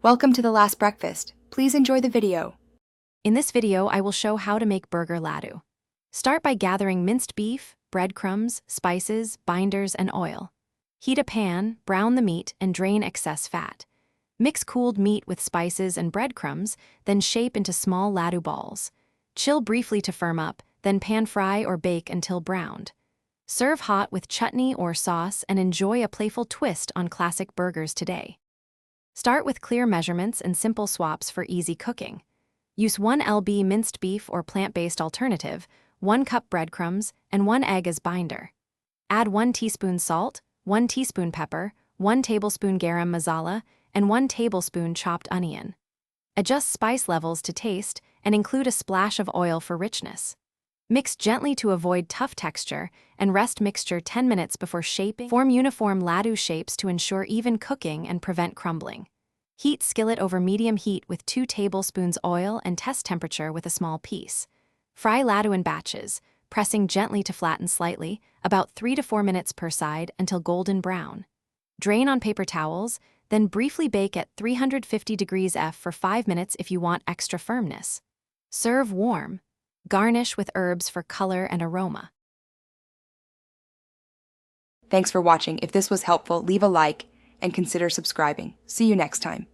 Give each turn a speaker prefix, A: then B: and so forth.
A: Welcome to the last breakfast. Please enjoy the video.
B: In this video, I will show how to make burger laddu. Start by gathering minced beef, breadcrumbs, spices, binders, and oil. Heat a pan, brown the meat, and drain excess fat. Mix cooled meat with spices and breadcrumbs, then shape into small laddu balls. Chill briefly to firm up, then pan fry or bake until browned. Serve hot with chutney or sauce and enjoy a playful twist on classic burgers today. Start with clear measurements and simple swaps for easy cooking. Use 1 lb minced beef or plant-based alternative, 1 cup breadcrumbs, and 1 egg as binder. Add 1 teaspoon salt, 1 teaspoon pepper, 1 tablespoon garam masala, and 1 tablespoon chopped onion. Adjust spice levels to taste and include a splash of oil for richness. Mix gently to avoid tough texture and rest mixture 10 minutes before shaping. Form uniform laddu shapes to ensure even cooking and prevent crumbling. Heat skillet over medium heat with 2 tablespoons oil and test temperature with a small piece. Fry laddu in batches, pressing gently to flatten slightly, about 3 to 4 minutes per side until golden brown. Drain on paper towels, then briefly bake at 350 degrees F for 5 minutes if you want extra firmness. Serve warm. Garnish with herbs for color and aroma.
A: Thanks for watching. If this was helpful, leave a like and consider subscribing. See you next time.